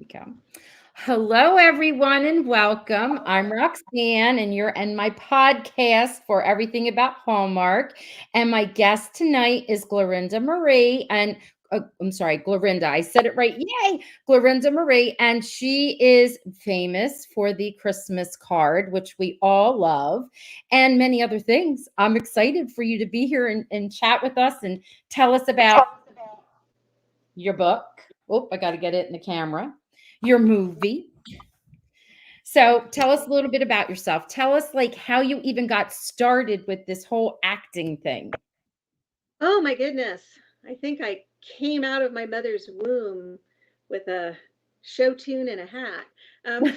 we go. Hello, everyone, and welcome. I'm Roxanne, and you're in my podcast for everything about Hallmark. And my guest tonight is Glorinda Marie. And I'm sorry, Glorinda. I said it right. Yay, Glorinda Marie. And she is famous for the Christmas card, which we all love, and many other things. I'm excited for you to be here and chat with us and tell us about your book. Oh, I got to get it in the camera. Your movie. So tell us a little bit about yourself. Tell us like how you even got started with this whole acting thing. Oh my goodness. I think I came out of my mother's womb with a show tune and a hat. Um,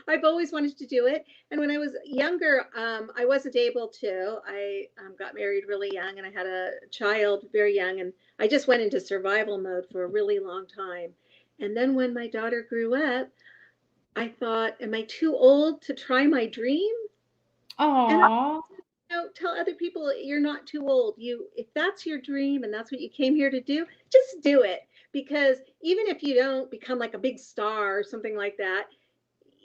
I've always wanted to do it. And when I was younger, I wasn't able to. I got married really young and I had a child very young. And I just went into survival mode for a really long time. And then when my daughter grew up, I thought, am I too old to try my dream? And Aw. tell other people you're not too old. If that's your dream and that's what you came here to do, just do it. Because even if you don't become like a big star or something like that,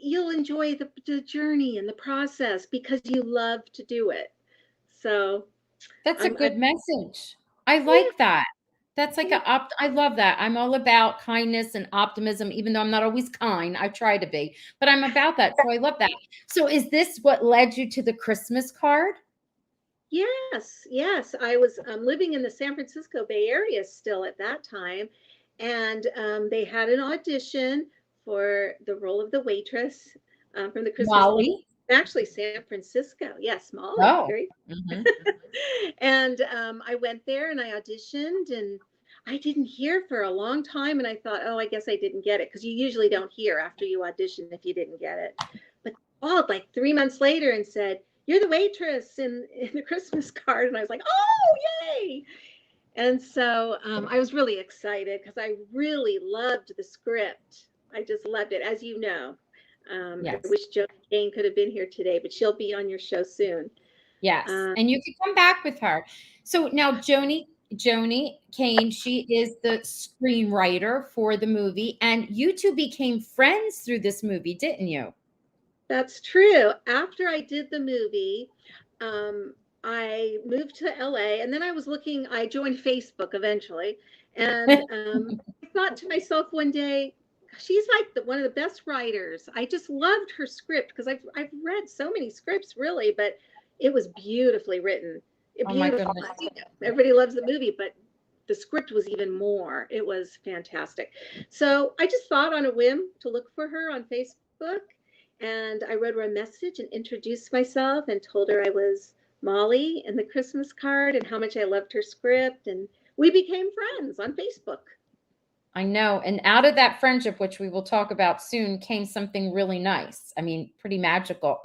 you'll enjoy the journey and the process because you love to do it. So That's a I'm good message. I yeah, like that. That's like yeah. I love that. I'm all about kindness and optimism, even though I'm not always kind. I try to be, but I'm about that. So I love that. So is this what led you to the Christmas card? Yes, yes. I was living in the San Francisco Bay Area still at that time, and they had an audition for the role of the waitress from the Christmas movie. Molly? Actually, San Francisco. Yes, Molly. Oh. Very. Hmm. And I went there and I auditioned, and I didn't hear for a long time. And I thought, oh, I guess I didn't get it because you usually don't hear after you audition if you didn't get it. But they called like 3 months later and said, you're the waitress in the Christmas card. And I was like, oh, yay. And so I was really excited because I really loved the script. I just loved it, as you know. I Yes. wish Joany Kane could have been here today, but she'll be on your show soon. Yes, Um, and you can come back with her. So now Joany Kane, she is the screenwriter for the movie, and you two became friends through this movie, didn't you? that's true. After I did the movie, I moved to LA, and then I joined Facebook eventually, and I thought to myself one day, she's like one of the best writers. I just loved her script because I've read so many scripts really, but it was beautifully written. Oh my Beautiful. goodness. Everybody loves the movie, but the script was even more. It was fantastic. So I just thought on a whim to look for her on Facebook, and I wrote her a message and introduced myself and told her I was Molly in the Christmas card and how much I loved her script. And we became friends on Facebook. I know. And out of that friendship, which we will talk about soon, came something really nice. I mean, pretty magical.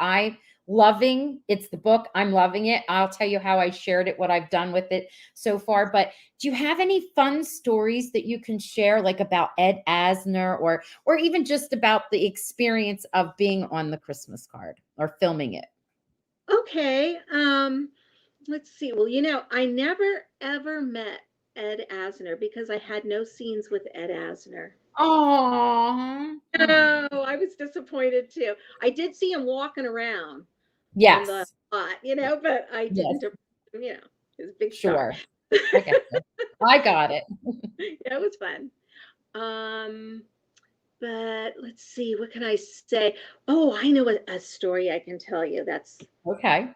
It's the book. I'm loving it. I'll tell you how I shared it, what I've done with it so far. But do you have any fun stories that you can share, like about Ed Asner or even just about the experience of being on the Christmas card or filming it? Okay. Let's see. Well, I never ever met Ed Asner because I had no scenes with Ed Asner. Oh. No, I was disappointed too. I did see him walking around on the Yes. lot, but I Yes. didn't, his big star. Sure. I get you. I got it. Yeah, it was fun. Um, but let's see, what can I say? Oh, I know a story I can tell you that's Okay.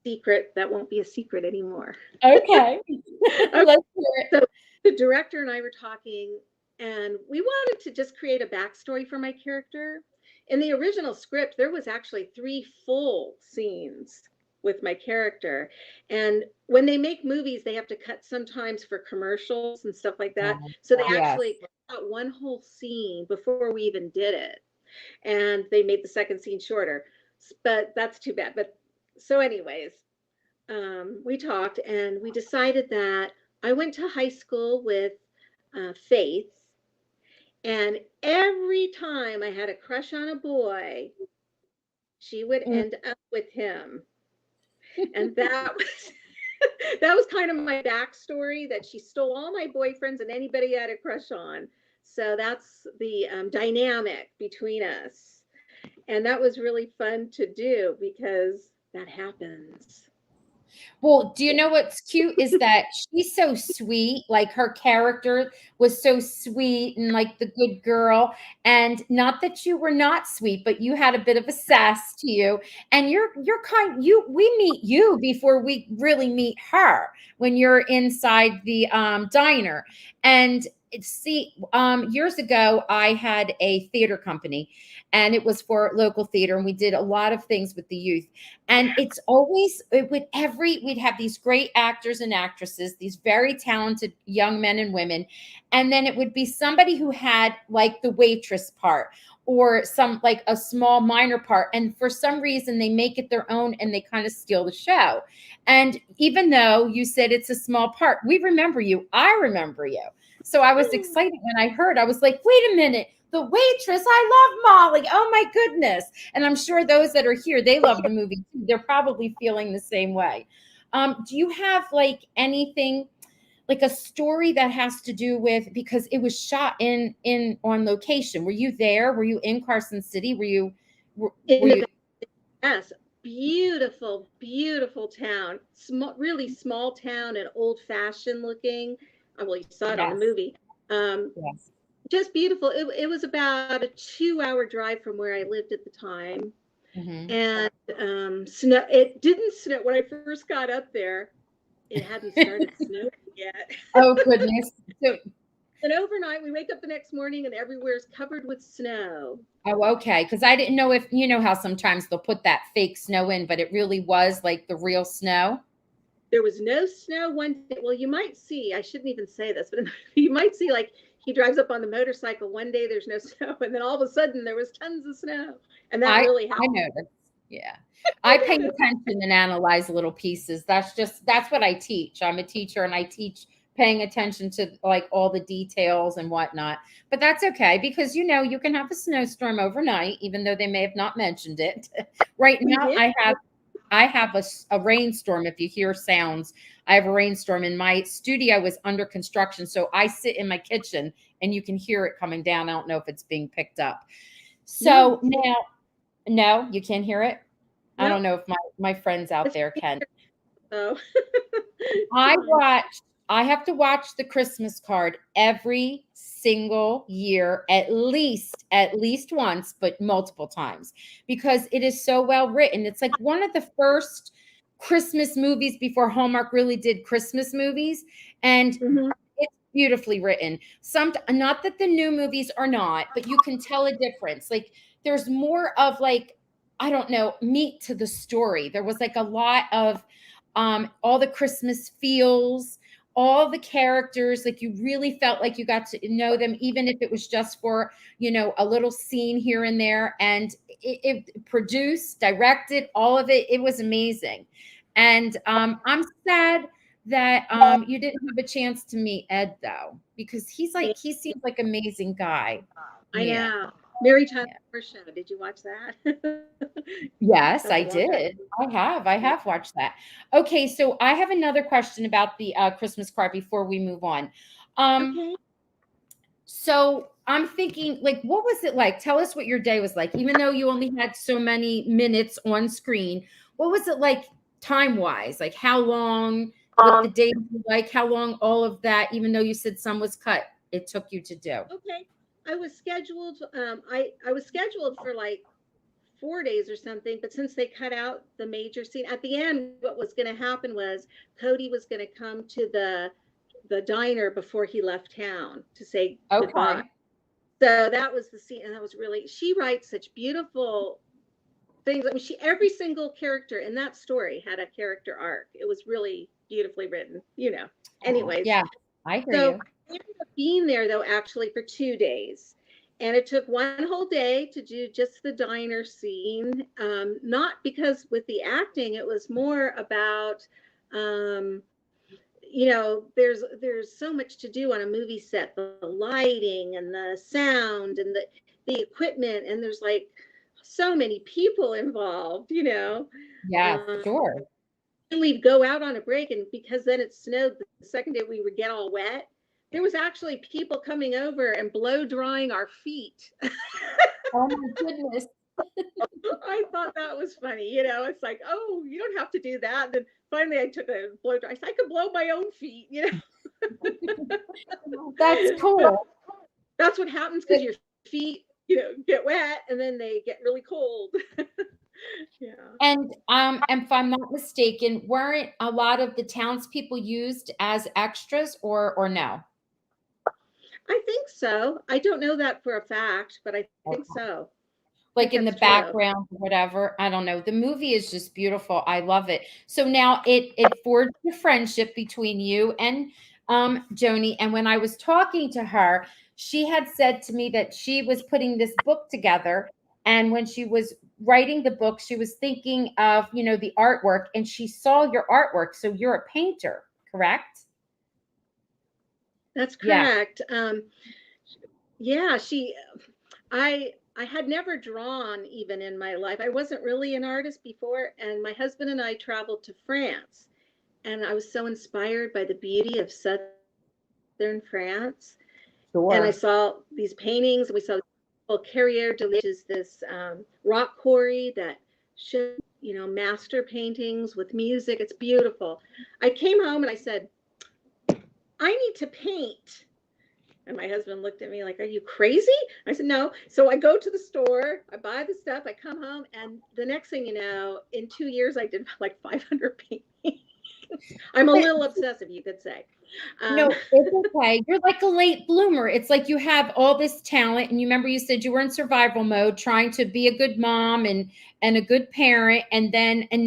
secret. That won't be a secret anymore. Okay. Okay, Let's hear it. so the director and I were talking, and we wanted to just create a backstory for my character. In the original script, there was actually 3 full scenes with my character. And when they make movies, they have to cut sometimes for commercials and stuff like that. So they Yes. actually cut one whole scene before we even did it. And they made the second scene shorter. But that's too bad. But so, anyways, we talked and we decided that I went to high school with Faith, and every time I had a crush on a boy, she would Mm. end up with him. And that was that was kind of my backstory, that she stole all my boyfriends and anybody I had a crush on. So that's the dynamic between us. And that was really fun to do because that happens. Well, do you know what's cute is that she's so sweet, like her character was so sweet and like the good girl. And not that you were not sweet, but you had a bit of a sass to you. And you're kind you we meet you before we really meet her when you're inside the diner. And see, years ago I had a theater company and it was for local theater, and we did a lot of things with the youth. And it's always it would every we'd have these great actors and actresses, these very talented young men and women, and then it would be somebody who had like the waitress part or some like a small minor part, and for some reason they make it their own and they kind of steal the show. And even though you said it's a small part, we remember you. I remember you. So I was excited when I heard. I was like, wait a minute, the waitress, I love Molly. Oh my goodness. And I'm sure those that are here, they love the movie too. They're probably feeling the same way. Do you have like anything, like a story that has to do with, because it was shot in on location? Were you there? Were you in Carson City? Were In the you? Yes, beautiful, beautiful town. Small, really small town and old fashioned looking. Well, you saw it on the Yes, movie. Um, yes. just beautiful. It was about a 2 hour drive from where I lived at the time. Hmm. And snow, it didn't snow when I first got up there. It hadn't started snowing yet. Oh goodness. So, And overnight, we wake up the next morning and everywhere's covered with snow. oh, okay. Because I didn't know if you know how sometimes they'll put that fake snow in, but it really was like the real snow. There was no snow one day. Well, you might see, I shouldn't even say this, but you might see like he drives up on the motorcycle one day, there's no snow, and then all of a sudden there was tons of snow. And that really I happened. noticed. Yeah. I pay attention and analyze little pieces. That's what I teach. I'm a teacher and I teach paying attention to like all the details and whatnot. But that's okay because you know you can have a snowstorm overnight, even though they may have not mentioned it. Right We now, did. I have a rainstorm. If you hear sounds, I have a rainstorm in my studio is under construction. So I sit in my kitchen and you can hear it coming down. I don't know if it's being picked up. No, So now, no, you can't hear it. I no. don't know if my friends out It's there can. so it's I fine. watch I have to watch the Christmas card every single year at least once, but multiple times because it is so well written. It's like one of the first Christmas movies before Hallmark really did Christmas movies, and Mhm. it's beautifully written. Some not that the new movies are not, but you can tell a difference. Like there's more of like I don't know, meat to the story. There was like a lot of all the Christmas feels, all the characters, like you really felt like you got to know them, even if it was just for, a little scene here and there. And it produced, directed, all of it. It was amazing. And I'm sad that you didn't have a chance to meet Ed though, because he seems like an amazing guy. I Yeah. know. Mary Tyler Yeah. Moore Show. Did you watch that? Yes, That's I a long time. did. I have watched that. Okay, so I have another question about the Christmas card before we move on. Um, Okay. so I'm thinking, like, what was it like? Tell us what your day was like, even though you only had so many minutes on screen. What was it like time wise? Like, how long, what the days were like, how long all of that, even though you said some was cut, it took you to do? Okay. I was scheduled for like 4 days or something, but since they cut out the major scene at the end, what was going to happen was Cody was going to come to the diner before he left town to say goodbye. Okay. So that was the scene, and that was really, she writes such beautiful things. I mean, she every single character in that story had a character arc. It was really beautifully written. Oh, Anyways, yeah, I hear so you. I ended up being there though actually for 2 days. And it took one whole day to do just the diner scene. Not because with the acting, it was more about um, there's so much to do on a movie set, the lighting and the sound and the equipment, and there's like so many people involved. Yeah, Um, sure. and we'd go out on a break, and because then it snowed the second day, we would get all wet. there was actually people coming over and blow drying our feet. Oh my goodness. I thought that was funny. It's like, oh, you don't have to do that. And then finally I took a blow dry. I said, I could blow my own feet. That's But cool. that's what happens because your feet, get wet and then they get really cold. Yeah. And if I'm not mistaken, weren't a lot of the townspeople used as extras or no? I think so. I don't know that for a fact, but I think Okay. so. I Like think in the that's true. background or whatever. I don't know. The movie is just beautiful. I love it. So now it forged a friendship between you and Joany. And when I was talking to her, she had said to me that she was putting this book together. And when she was writing the book, she was thinking of, the artwork, and she saw your artwork. So you're a painter, correct? That's Yeah. correct. Yeah, I had never drawn even in my life. I wasn't really an artist before, and my husband and I traveled to France, and I was so inspired by the beauty of southern France. And I Sure. saw these paintings, and we saw Carrière de which is this rock quarry that showed, master paintings with music. It's beautiful. I came home and I said, I need to paint. And my husband looked at me like, are you crazy? I said, no. So I go to the store, I buy the stuff, I come home, and the next thing you know, in 2 years, I did like 500 paintings. I'm a little obsessive, you could say. Um, No, it's okay. You're like a late bloomer. It's like you have all this talent, and you remember you said you were in survival mode, trying to be a good mom and a good parent, and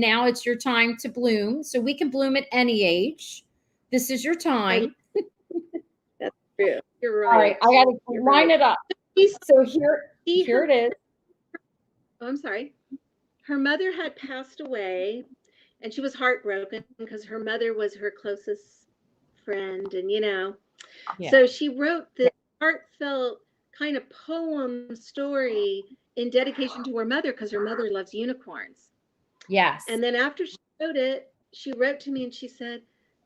now it's your time to bloom. So we can bloom at any age. This is your I time. That's true. You're All right, right. I got to You're line right. it up. She's, So here her, it is. oh, I'm sorry. Her mother had passed away, and she was heartbroken because her mother was her closest friend, and Yeah. so she wrote this heartfelt kind of poem story in dedication to her mother because her mother loves unicorns. Yes. And then after she wrote it, she wrote to me and she said,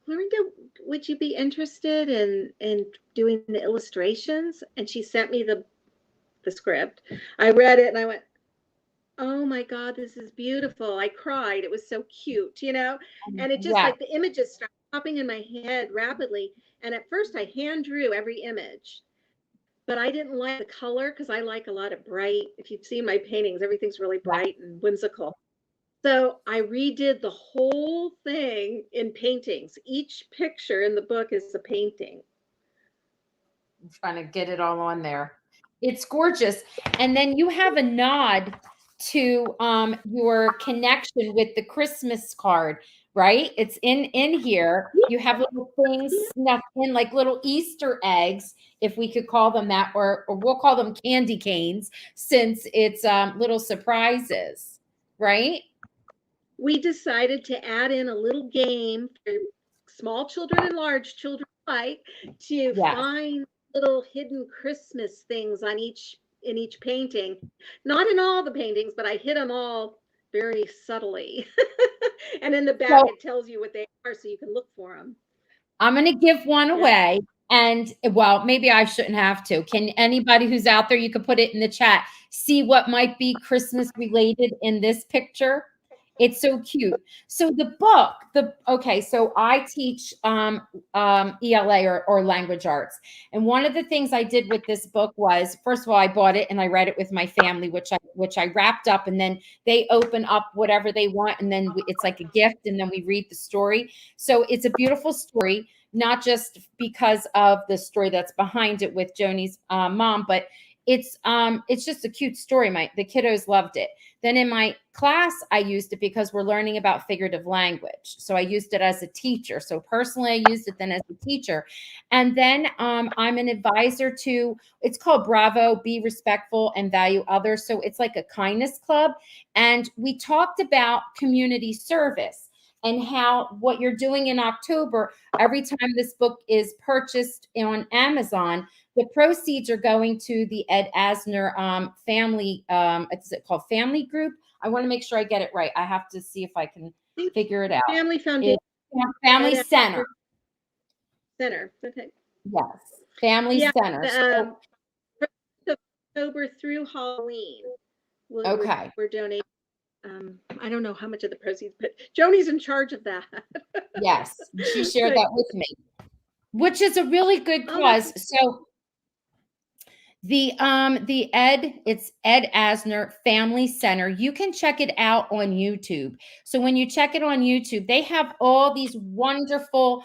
Glorinda, would you be interested in doing the illustrations? And she sent me the script. I read it and I went, oh my God, this is beautiful. I cried. It was so cute, and it just Yes. like the images started popping in my head rapidly. And at first I hand drew every image, but I didn't like the color because I like a lot of bright. If you've seen my paintings, everything's really Yeah. bright and whimsical. So I redid the whole thing in paintings. Each picture in the book is a painting. I'm trying to get it all on there. It's gorgeous. And then you have a nod to your connection with the Christmas card, right? It's in here. You have little things snuck in, like little Easter eggs, if we could call them that, or we'll call them candy canes, since it's little surprises, right? We decided to add in a little game for small children and large children alike to Yes. find little hidden Christmas things on each painting. Not in all the paintings, but I hid them all very subtly. And in the back, So it tells you what they are so you can look for them. I'm going to give one Yeah. away. And well, maybe I shouldn't have to. Can anybody who's out there, you could put it in the chat, see what might be Christmas related in this picture? It's so cute. So the book, okay, so I teach ELA or language arts. And one of the things I did with this book was, first of all, I bought it and I read it with my family, which I wrapped up, and then they open up whatever they want, and then it's like a gift, and then we read the story. So it's a beautiful story, not just because of the story that's behind it with Joany's mom, but it's just a cute story. The kiddos loved it. Then in my class, I used it because we're learning about figurative language. So I used it as a teacher. So personally, I used it then as a teacher. And then I'm an advisor to, it's called Bravo, Be Respectful and Value Others. So it's like a kindness club. And we talked about community service and how what you're doing in October, every time this book is purchased on Amazon, the proceeds are going to the Ed Asner family. Is it called Family Group? I want to make sure I get it right. I have to see if I can figure it out. Family Foundation It's Family Ed Center. Asner Center. Okay. Yes, Family Yeah, Center. So, from October through Halloween, okay, we're donating. I don't know how much of the proceeds, but Joni's in charge of that. yes, she shared But that with me, which is a really good oh, that's cause. So it's Ed Asner Family Center. You can check it out on YouTube. So when you check it on YouTube, they have all these wonderful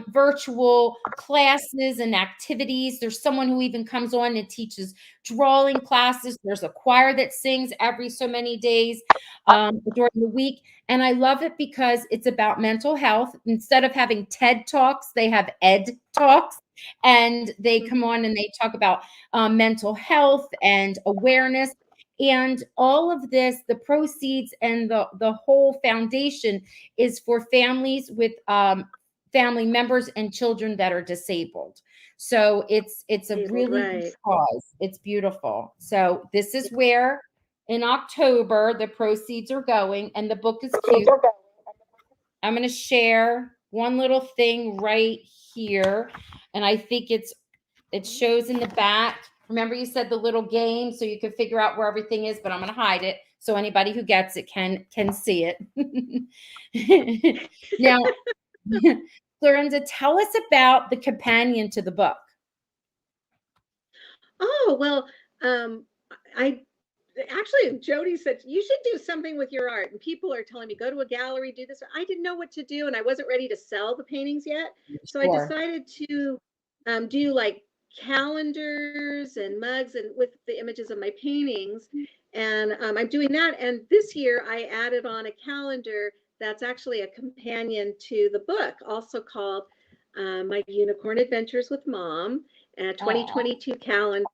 virtual classes and activities. There's someone who even comes on and teaches drawing classes. There's a choir that sings every so many days during the week. And I love it because it's about mental health. Instead of having TED Talks, they have Ed Talks, and they come mhm, on and they talk about mental health and awareness. And all of this, the proceeds and the whole foundation is for families with family members and children that are disabled. So it's a disabled, really good right? cause. It's beautiful. So this is where in October the proceeds are going, and the book is cute. I'm going to share one little thing right here, and I think it shows in the back. Remember, you said the little game, so you can figure out where everything is, but I'm going to hide it so anybody who gets it can see it. Now, Florinda, tell us about the companion to the book. Oh, well, I actually, Jody said, you should do something with your art. And people are telling me, go to a gallery, do this. I didn't know what to do, and I wasn't ready to sell the paintings yet. So I Sure. decided to do like calendars and mugs and with the images of my paintings. And I'm doing that. And this year I added on a calendar that's actually a companion to the book, also called My Unicorn Adventures with Mom, a Oh, 2022 calendar,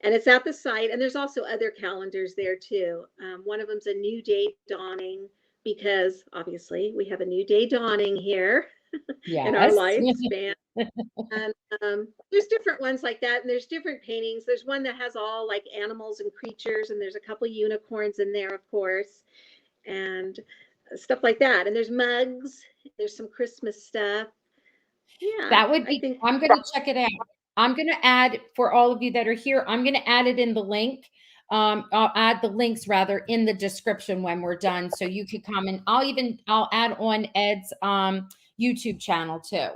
and it's at the site. And there's also other calendars there too. One of them's a new day dawning, because obviously we have a new day dawning here in our yes. lifespan. And there's different ones like that, and there's different paintings. There's one that has all like animals and creatures, and there's a couple unicorns in there, of course, and stuff like that. And there's mugs. There's some Christmas stuff. Yeah, That would I be, think. I'm going to check it out. I'm going to add, for all of you that are here, I'm going to add it in the link. I'll add the links rather in the description when we're done. So you could come, and I'll add on Ed's YouTube channel too.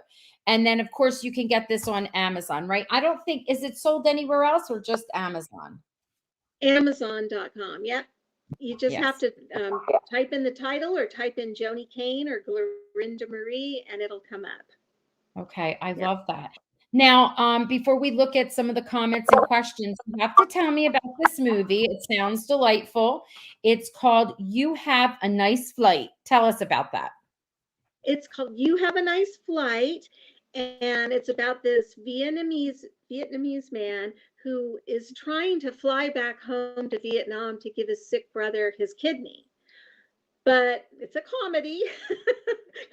And then of course you can get this on Amazon, right? I don't think, is it sold anywhere else or just Amazon? Amazon.com. Yep. You just have Yes. to type in the title or type in Joany Kane or Glorinda Marie, and it'll come up. Okay, I Yep. love that. Now, before we look at some of the comments and questions, you have to tell me about this movie. It sounds delightful. It's called You Have a Nice Flight. Tell us about that. It's called You Have a Nice Flight, and it's about this Vietnamese man who is trying to fly back home to Vietnam to give his sick brother his kidney. But it's a comedy,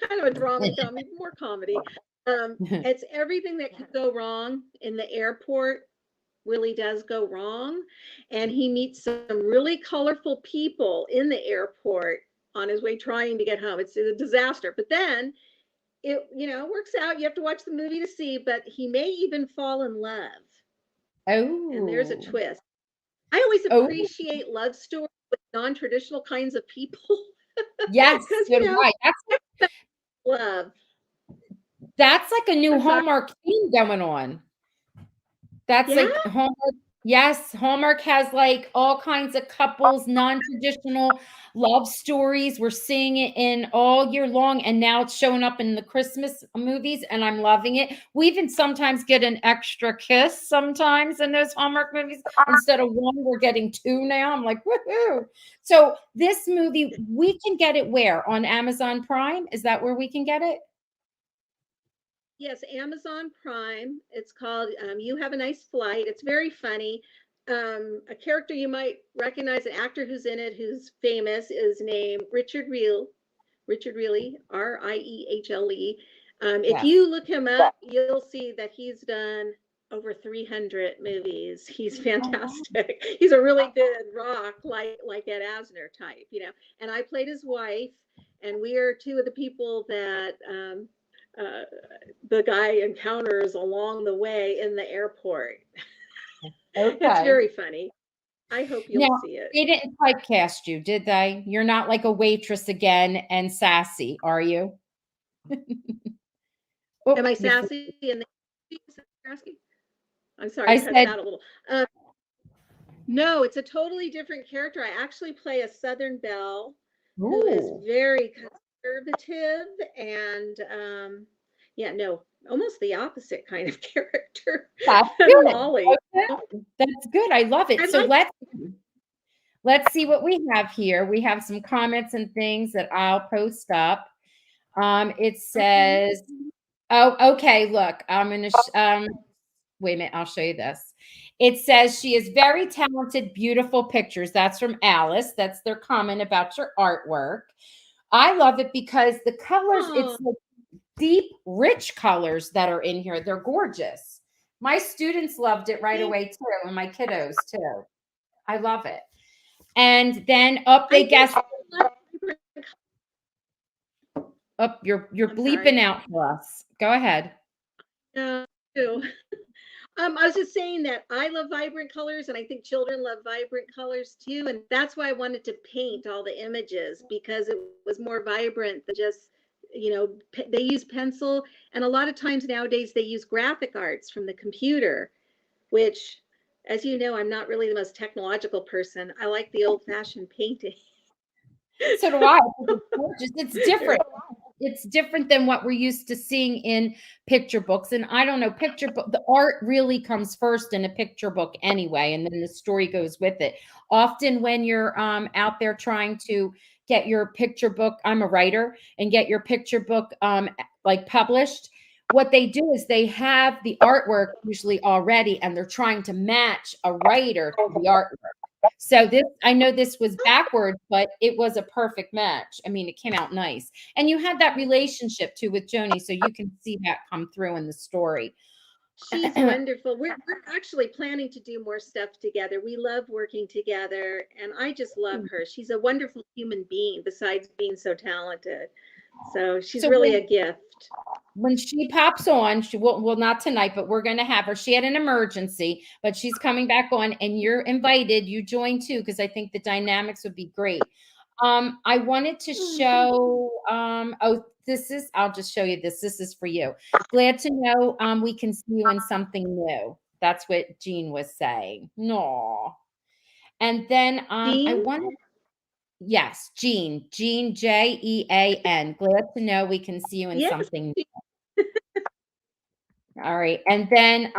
kind of a drama comedy, more comedy. It's everything that could go wrong in the airport really does go wrong. And he meets some really colorful people in the airport on his way trying to get home. It's a disaster. But then it, works out. You have to watch the movie to see, but he may even fall in love. And there's a Oh, twist. I always oh, appreciate love stories with non-traditional kinds of people yes, because, so do I. love. That's like a new I'm sorry. Hallmark theme going on. That's Yeah. like Hallmark. Yes, Hallmark has like all kinds of couples, non-traditional love stories. We're seeing it in all year long, and now it's showing up in the Christmas movies, and I'm loving it. We even sometimes get an extra kiss sometimes in those Hallmark movies. Instead of one, we're getting two now. I'm like, woohoo. So this movie, we can get it where? On Amazon Prime? Is that where we can get it? Yes, Amazon Prime. It's called You Have a Nice Flight. It's very funny. A character you might recognize, an actor who's in it, who's famous, is named Richard Reel. Richard Reilly, Riehle. If Yes. you look him up, you'll see that he's done over 300 movies. He's Oh, wow. fantastic. He's a really good rock, like Ed Asner type. And I played his wife, and we are two of the people that uh, the guy encounters along the way in the airport. It's Okay. very funny. I hope Now, you'll see it. they didn't typecast you, did they? You're not like a waitress again and sassy, are you? Am Oh, I you sassy in the you're asking? I'm sorry, I it cuts said, out a little. No, it's a totally different character. I actually play a Southern belle who is ooh, very conservative and yeah, no, almost the opposite kind of character that's than good. Molly. That's good. I love I it. So like let's see what we have here. We have some comments and things that I'll post up. It okay. says, oh, okay, look, I'm gonna wait a minute, I'll show you this. It says she is very talented, beautiful pictures. That's from Alice. That's their comment about your artwork. I love it because the colors, Oh, it's like deep, rich colors that are in here. They're gorgeous. My students loved it right thank away too, and my kiddos too. I love it. And then up I they think guess I love vibrant up you're I'm sorry. bleeping out for us. Go ahead. No, too. I was just saying that I love vibrant colors, and I think children love vibrant colors too. And that's why I wanted to paint all the images because it was more vibrant than just, they use pencil. And a lot of times nowadays they use graphic arts from the computer, which, as you know, I'm not really the most technological person. I like the old fashioned painting. So do I. It's gorgeous. It's different. It's different than what we're used to seeing in picture books. And I don't know, picture book, the art really comes first in a picture book anyway, and then the story goes with it. Often when you're out there trying to get your picture book, I'm a writer, and get your picture book like published, what they do is they have the artwork usually already, and they're trying to match a writer to the artwork. So this, I know this was backwards, but it was a perfect match. I mean, it came out nice. And you had that relationship too with Joany, so you can see that come through in the story. She's wonderful. We're actually planning to do more stuff together. We love working together, and I just love her. She's a wonderful human being besides being so talented. So she's So really a gift. when she pops on, she will well not tonight, but we're going to have her. She had an emergency, but she's coming back on, and you're invited. You join too, because I think the dynamics would be great. I wanted to Oh, thank show. Oh, this is. I'll just show you this. This is for you. Glad to know. We can see you in something new. That's what Jean was saying. No. And then I Jean. wanted. Yes, Jean. Jean Jean. Glad to know we can see you in Yes. something. All right. And then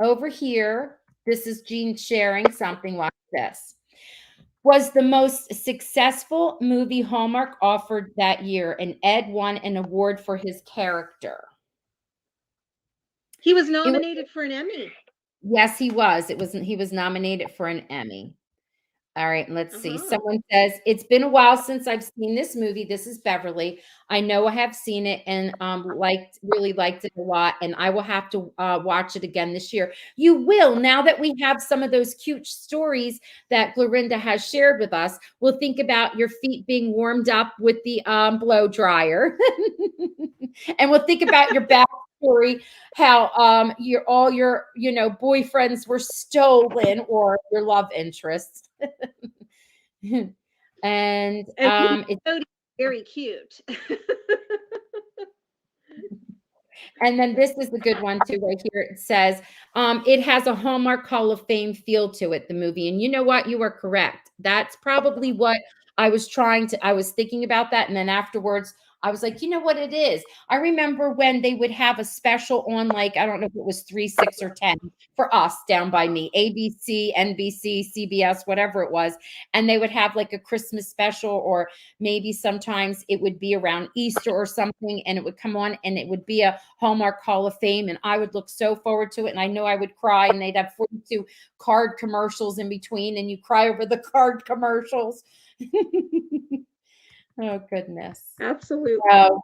over here, this is Jean sharing something. Watch this. Was the most successful movie Hallmark offered that year, and Ed won an award for his character. He was It was, nominated for an Emmy. yes, he was. It wasn't. He was nominated for an Emmy. All right, let's see. Uh-huh. Someone says, "It's been a while since I've seen this movie." This is Beverly. I know I have seen it and really liked it a lot, and I will have to watch it again this year. You will, now that we have some of those cute stories that Glorinda has shared with us. We'll think about your feet being warmed up with the blow dryer, and we'll think about your backstory, how your all your boyfriends were stolen or your love interests. And And it's Cody's very cute. and then this is the good one too, right here. It says, it has a Hallmark Hall of Fame feel to it, the movie. And you know what? You are correct. That's probably what I was thinking about that. And then afterwards, I was like, you know what it is? I remember when they would have a special on, like, I don't know if it was 3, 6, or 10 for us down by me, ABC, NBC, CBS, whatever it was. And they would have like a Christmas special, or maybe sometimes it would be around Easter or something, and it would come on and it would be a Hallmark Hall of Fame. And I would look so forward to it. And I know I would cry, and they'd have 42 card commercials in between, and you cry over the card commercials. Oh, goodness. Absolutely. So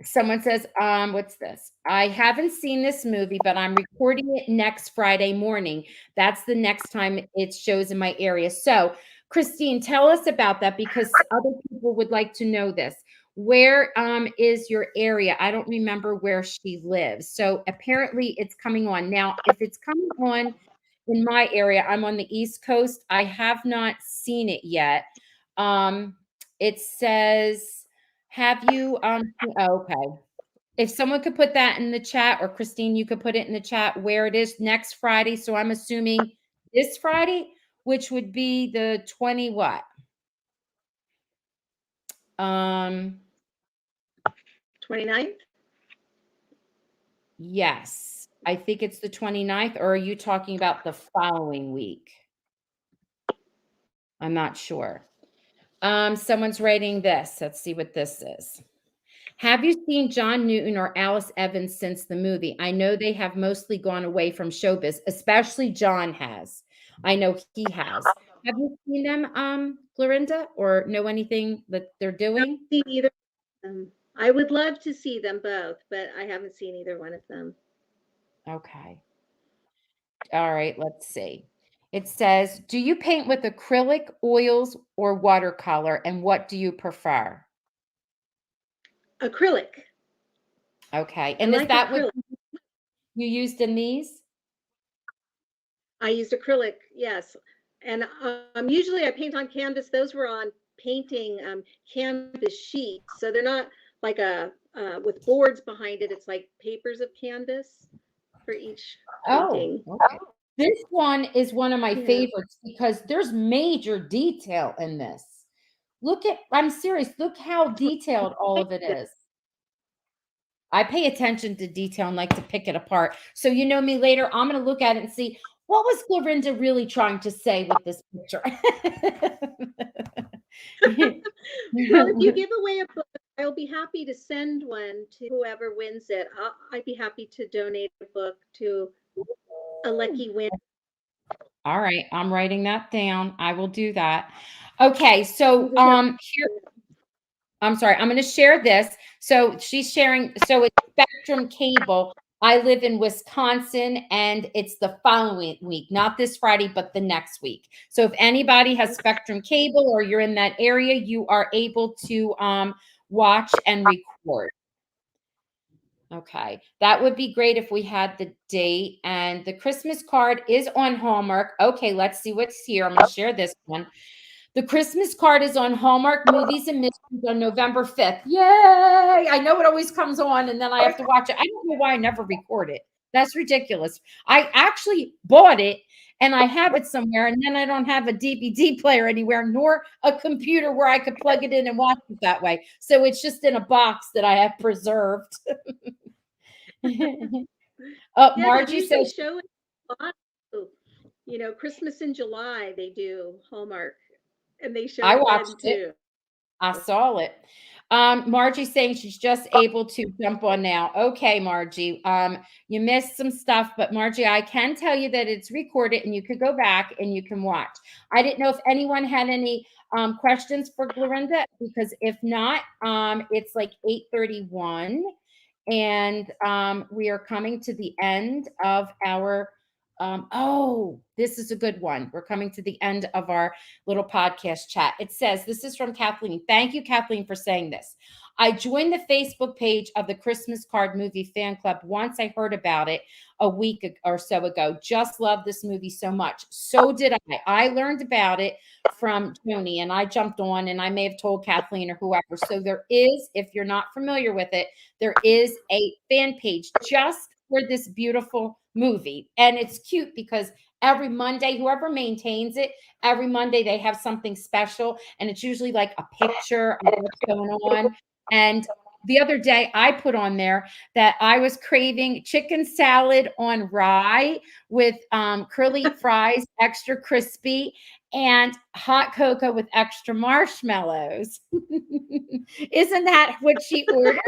someone says, what's this? I haven't seen this movie, but I'm recording it next Friday morning. That's the next time it shows in my area. So, Christine, tell us about that, because other people would like to know this. Where is your area? I don't remember where she lives. So apparently it's coming on. Now, if it's coming on in my area, I'm on the East Coast. I have not seen it yet. Um, it says, have you oh, okay. If someone could put that in the chat, or Christine, you could put it in the chat where it is next Friday. So I'm assuming this Friday, which would be the 20 what? Um, 29th? yes. I think it's the 29th, or are you talking about the following week? I'm not sure. Someone's writing this. Let's see what this is. Have you seen John Newton or Alice Evans since the movie? I know they have mostly gone away from showbiz, especially John has. I know he has. Have you seen them, Glorinda, or know anything that they're I doing? haven't seen either of them. I would love to see them both, but I haven't seen either one of them. Okay. All right, let's see. It says, do you paint with acrylic, oils, or watercolor, and what do you prefer? Acrylic. Okay. I And is like that what acrylic. you used in these? I used acrylic, yes. And usually I paint on canvas. Those were on painting canvas sheets. So they're not like a with boards behind it. It's like papers of canvas for each Oh, painting. okay. This one is one of my Yeah. favorites because there's major detail in this. Look at, I'm serious, look how detailed all of it is. I pay attention to detail and like to pick it apart. So you know me later, I'm going to look at it and see what was Glorinda really trying to say with this picture. Well, if you give away a book, I'll be happy to send one to whoever wins it. I'd be happy to donate a book to a lucky winner. All right, I'm writing that down. I will do that. Okay, You so just have here, I'm sorry, I'm going to share this. So she's sharing, so it's Spectrum Cable. I live in Wisconsin, and it's the following week, not this Friday, but the next week. So if anybody has Spectrum Cable or you're in that area, you are able to watch and record. Okay, that would be great if we had the date. And the Christmas card is on Hallmark. Okay, let's see what's here. I'm going to share this one. The Christmas card is on Hallmark Movies and Mysteries on November 5th. Yay! I know it always comes on and then I have to watch it. I don't know why I never record it. That's ridiculous. I actually bought it and I have it somewhere, and then I don't have a DVD player anywhere, nor a computer where I could plug it in and watch it that way. So it's just in a box that I have preserved. Yeah, they Margie usually says, show it a lot. Christmas in July they do Hallmark, and they show I it watched then it. too. I saw it. Margie's saying she's just able to jump on now. Okay, Margie. You missed some stuff, but Margie, I can tell you that it's recorded and you could go back and you can watch. I didn't know if anyone had any questions for Glorinda, because if not, it's like 8:31, and we are coming to the end of our oh, this is a good one. We're coming to the end of our little podcast chat. It says, this is from Kathleen. Thank you, Kathleen, for saying this. I joined the Facebook page of the Christmas Card Movie Fan Club once I heard about it a week or so ago. Just love this movie so much. So did I. I learned about it from Joany, and I jumped on, and I may have told Kathleen or whoever. So there is, if you're not familiar with it, there is a fan page just for this beautiful movie. And it's cute because every Monday, whoever maintains it, every Monday they have something special. And it's usually like a picture of what's going on. And the other day I put on there that I was craving chicken salad on rye with curly fries, extra crispy, and hot cocoa with extra marshmallows. Isn't that what she ordered?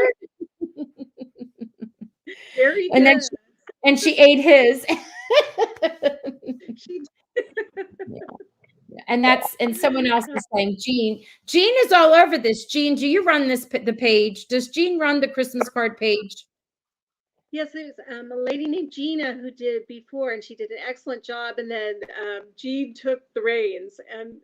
Very And then good. she ate his. She Yeah. And that's, and someone else is saying, Jean is all over this. Jean, do you run the page? Does Jean run the Christmas card page? Yes, there's a lady named Gina who did before, and she did an excellent job. And then Jean took the reins, and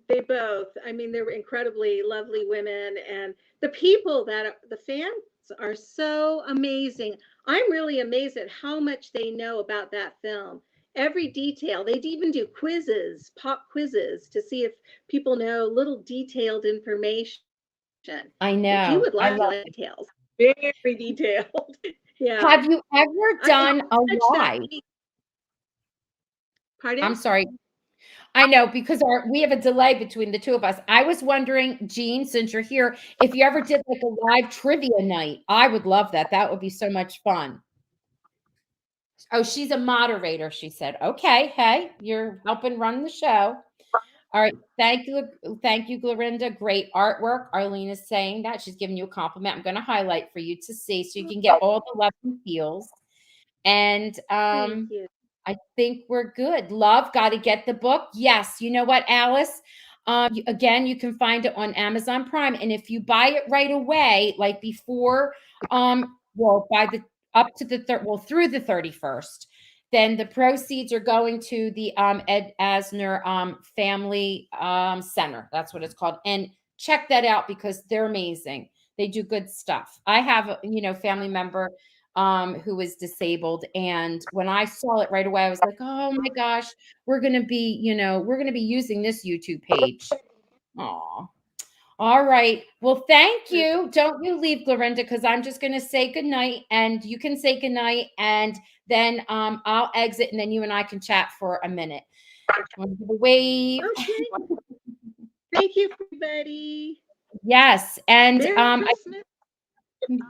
They both. I mean, they were incredibly lovely women, and the people the fans are so amazing. I'm really amazed at how much they know about that film. Every detail. They'd even do quizzes, pop quizzes, to see if people know little detailed information, which you I would like know. to I like love the it. details. Very detailed. Yeah. Have you ever How done a much that live? pardon? I'm sorry. I know because we have a delay between the two of us. I was wondering, Jean, since you're here, if you ever did like a live trivia night. I would love that. That would be so much fun. Oh, she's a moderator, she said. Okay, hey, you're helping run the show. All right. Thank you. Thank you, Glorinda. Great artwork. Arlene is saying that. She's giving you a compliment. I'm going to highlight for you to see so you can get all the love and feels. And Thank you. I think we're good. Love, got to get the book. Yes. You know what, Alice? Again, you can find it on Amazon Prime. And if you buy it right away, like before, by the up to the third, well, through the 31st, then the proceeds are going to the Ed Asner Family Center. That's what it's called. And check that out because they're amazing. They do good stuff. I have, family member who is disabled. And when I saw it right away, I was like, oh my gosh, we're gonna be using this YouTube page. Aw. All right. Well, thank you. Don't you leave, Glorinda, because I'm just gonna say goodnight and you can say goodnight and then I'll exit and then you and I can chat for a minute. Want to give a wave? Okay. Thank you, everybody. Yes. And Merry Christmas.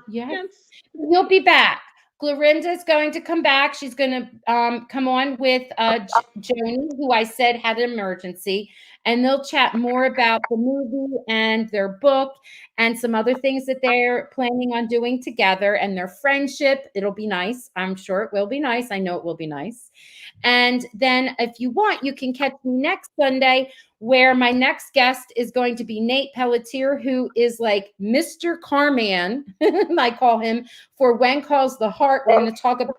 yes. Yes. You'll be back. Glorinda is going to come back. She's going to come on with Joany, who I said had an emergency, and they'll chat more about the movie and their book and some other things that they're planning on doing together and their friendship. It'll be nice. I'm sure it will be nice. I know it will be nice. And then if you want, you can catch me next Sunday where my next guest is going to be Nate Pelletier, who is like Mr. Carman, I call him, for When Calls the Heart. We're going to talk about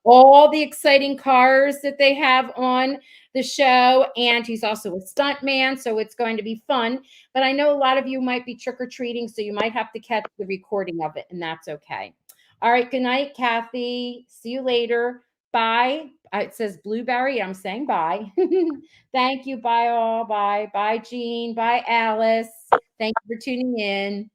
all the exciting cars that they have on the show. And he's also a stunt man, so it's going to be fun. But I know a lot of you might be trick-or-treating, so you might have to catch the recording of it, and that's okay. All right, good night, Kathy. See you later. Bye. It says Blueberry. I'm saying bye. Thank you. Bye all. Bye. Bye, Jean. Bye, Alice. Thank you for tuning in.